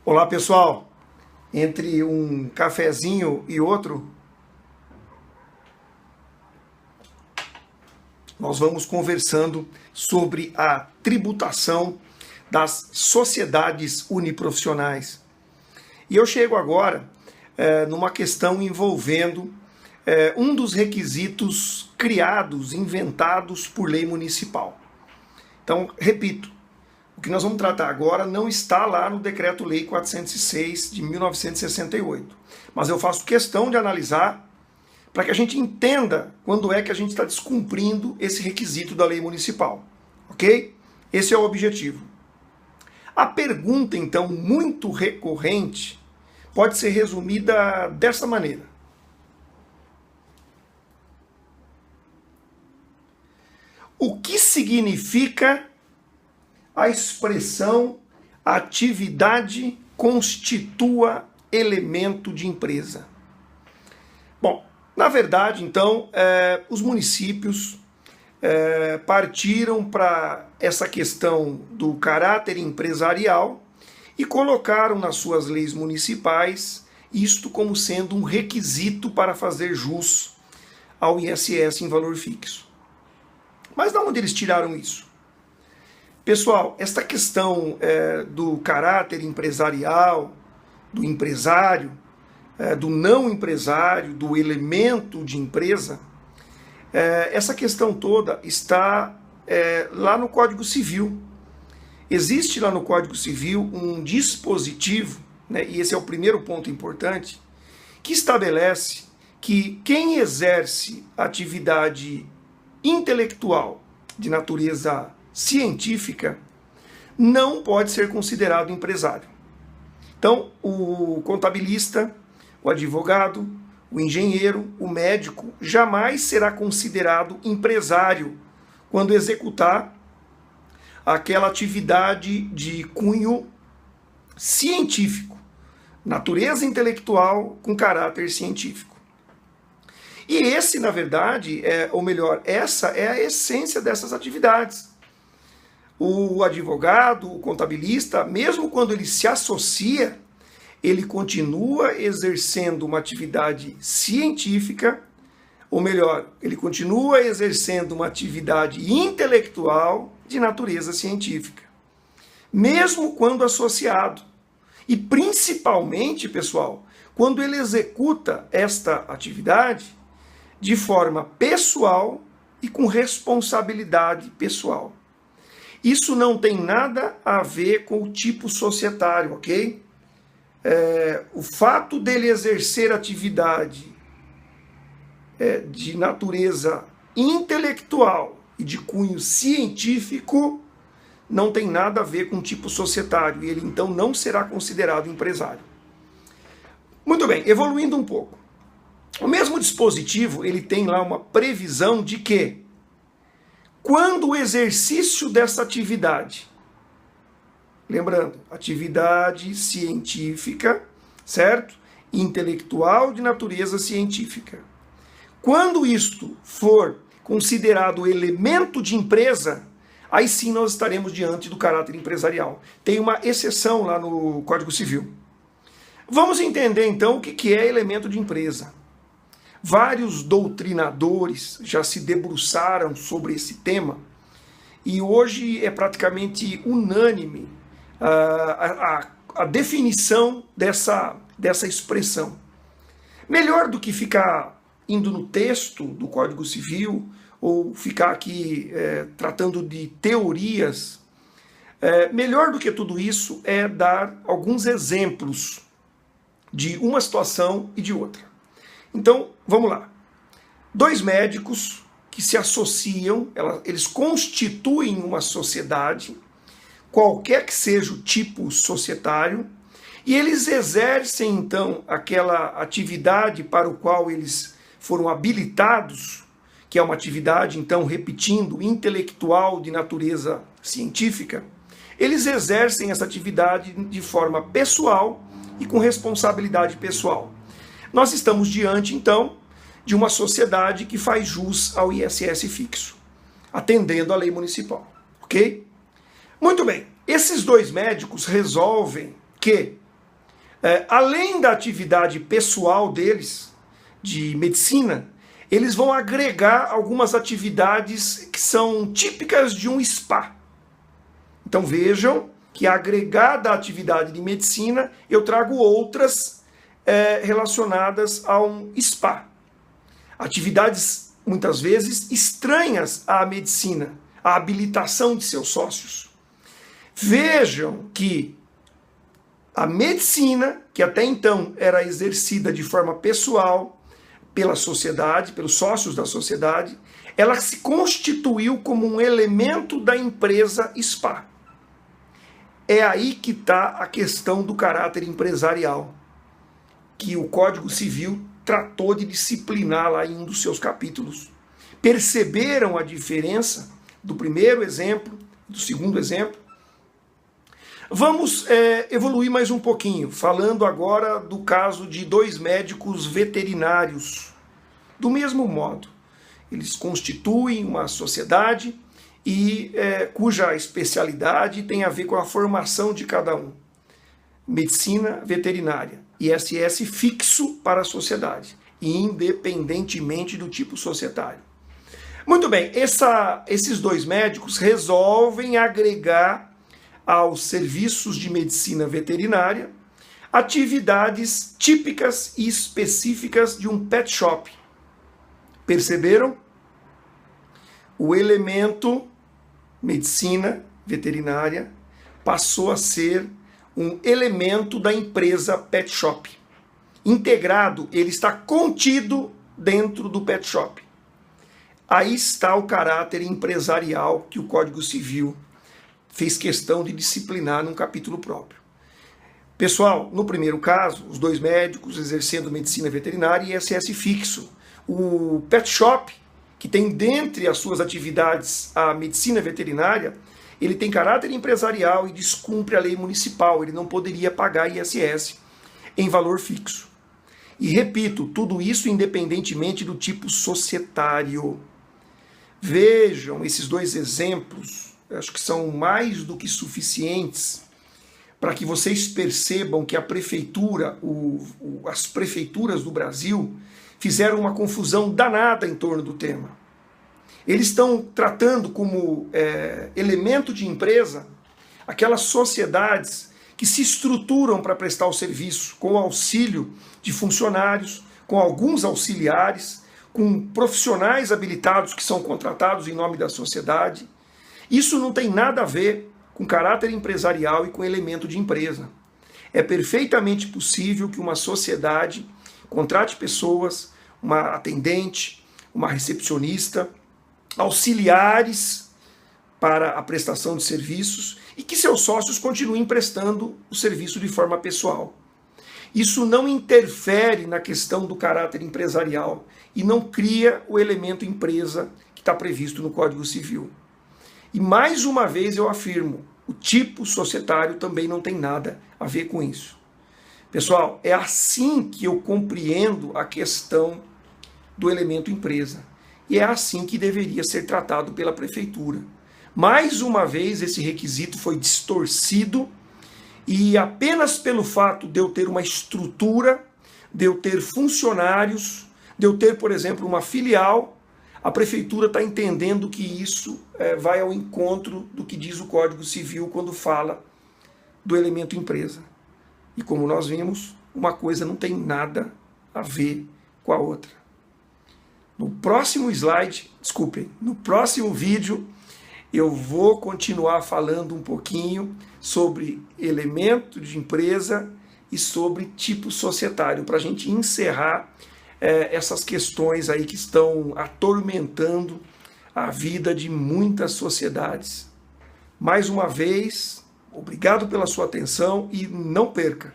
Olá pessoal, entre um cafezinho e outro, nós vamos conversando sobre a tributação das sociedades uniprofissionais. E eu chego agora numa questão envolvendo um dos requisitos criados, inventados por lei municipal. Então, repito, o que nós vamos tratar agora não está lá no Decreto-Lei 406 de 1968. Mas eu faço questão de analisar para que a gente entenda quando é que a gente está descumprindo esse requisito da lei municipal. Ok? Esse é o objetivo. A pergunta, então, muito recorrente, pode ser resumida dessa maneira. O que significa a expressão atividade constitua elemento de empresa? Bom, na verdade, então, os municípios partiram para essa questão do caráter empresarial e colocaram nas suas leis municipais isto como sendo um requisito para fazer jus ao ISS em valor fixo. Mas de onde eles tiraram isso? Pessoal, esta questão do caráter empresarial, do empresário, do não empresário, do elemento de empresa, essa questão toda está lá no Código Civil. Existe lá no Código Civil um dispositivo, né, e esse é o primeiro ponto importante, que estabelece que quem exerce atividade intelectual de natureza científica não pode ser considerado empresário. Então, o contabilista, o advogado, o engenheiro, o médico jamais será considerado empresário quando executar aquela atividade de cunho científico, natureza intelectual com caráter científico. E esse, na verdade, essa é a essência dessas atividades. O advogado, o contabilista, mesmo quando ele se associa, ele continua exercendo uma atividade científica, ou melhor, ele continua exercendo uma atividade intelectual de natureza científica. Mesmo quando associado. E principalmente, pessoal, quando ele executa esta atividade de forma pessoal e com responsabilidade pessoal. Isso não tem nada a ver com o tipo societário, ok? O fato dele exercer atividade de natureza intelectual e de cunho científico não tem nada a ver com o tipo societário, e ele então não será considerado empresário. Muito bem, evoluindo um pouco. O mesmo dispositivo, ele tem lá uma previsão de que quando o exercício dessa atividade, lembrando, atividade científica, certo? Intelectual de natureza científica. Quando isto for considerado elemento de empresa, aí sim nós estaremos diante do caráter empresarial. Tem uma exceção lá no Código Civil. Vamos entender então o que é elemento de empresa. Vários doutrinadores já se debruçaram sobre esse tema e hoje é praticamente unânime a definição dessa expressão. Melhor do que ficar indo no texto do Código Civil ou ficar aqui tratando de teorias, melhor do que tudo isso é dar alguns exemplos de uma situação e de outra. Então, vamos lá. Dois médicos que se associam, eles constituem uma sociedade, qualquer que seja o tipo societário, e eles exercem, então, aquela atividade para o qual eles foram habilitados, que é uma atividade, então, repetindo, intelectual de natureza científica, eles exercem essa atividade de forma pessoal e com responsabilidade pessoal. Nós estamos diante, então, de uma sociedade que faz jus ao ISS fixo, atendendo à lei municipal, ok? Muito bem, esses dois médicos resolvem que Além da atividade pessoal deles, de medicina, eles vão agregar algumas atividades que são típicas de um spa. Então vejam que agregada à atividade de medicina, eu trago outras relacionadas a um spa. Atividades, muitas vezes, estranhas à medicina, à habilitação de seus sócios. Vejam que a medicina, que até então era exercida de forma pessoal pela sociedade, pelos sócios da sociedade, ela se constituiu como um elemento da empresa spa. É aí que está a questão do caráter empresarial, que o Código Civil tratou de disciplinar lá em um dos seus capítulos. Perceberam a diferença do primeiro exemplo, do segundo exemplo? Vamos evoluir mais um pouquinho, falando agora do caso de 2 médicos veterinários. Do mesmo modo, eles constituem uma sociedade e cuja especialidade tem a ver com a formação de cada um. Medicina veterinária, ISS fixo para a sociedade, independentemente do tipo societário. Muito bem, esses 2 médicos resolvem agregar aos serviços de medicina veterinária atividades típicas e específicas de um pet shop. Perceberam? O elemento medicina veterinária passou a ser um elemento da empresa pet shop. Integrado, ele está contido dentro do pet shop. Aí está o caráter empresarial que o Código Civil fez questão de disciplinar num capítulo próprio. Pessoal, no primeiro caso, os 2 médicos exercendo medicina veterinária e ISS fixo. O pet shop, que tem dentre as suas atividades a medicina veterinária, ele tem caráter empresarial e descumpre a lei municipal, ele não poderia pagar ISS em valor fixo. E repito, tudo isso independentemente do tipo societário. Vejam esses 2 exemplos, acho que são mais do que suficientes para que vocês percebam que a prefeitura, as prefeituras do Brasil fizeram uma confusão danada em torno do tema. Eles estão tratando como elemento de empresa aquelas sociedades que se estruturam para prestar o serviço com o auxílio de funcionários, com alguns auxiliares, com profissionais habilitados que são contratados em nome da sociedade. Isso não tem nada a ver com caráter empresarial e com elemento de empresa. É perfeitamente possível que uma sociedade contrate pessoas, uma atendente, uma recepcionista, auxiliares para a prestação de serviços e que seus sócios continuem prestando o serviço de forma pessoal. Isso não interfere na questão do caráter empresarial e não cria o elemento empresa que está previsto no Código Civil. E mais uma vez eu afirmo, o tipo societário também não tem nada a ver com isso. Pessoal, é assim que eu compreendo a questão do elemento empresa. E é assim que deveria ser tratado pela prefeitura. Mais uma vez esse requisito foi distorcido e apenas pelo fato de eu ter uma estrutura, de eu ter funcionários, de eu ter, por exemplo, uma filial, a prefeitura está entendendo que isso vai ao encontro do que diz o Código Civil quando fala do elemento empresa. E como nós vimos, uma coisa não tem nada a ver com a outra. No próximo slide, desculpem, no próximo vídeo, eu vou continuar falando um pouquinho sobre elemento de empresa e sobre tipo societário, para a gente encerrar essas questões aí que estão atormentando a vida de muitas sociedades. Mais uma vez, obrigado pela sua atenção e não perca!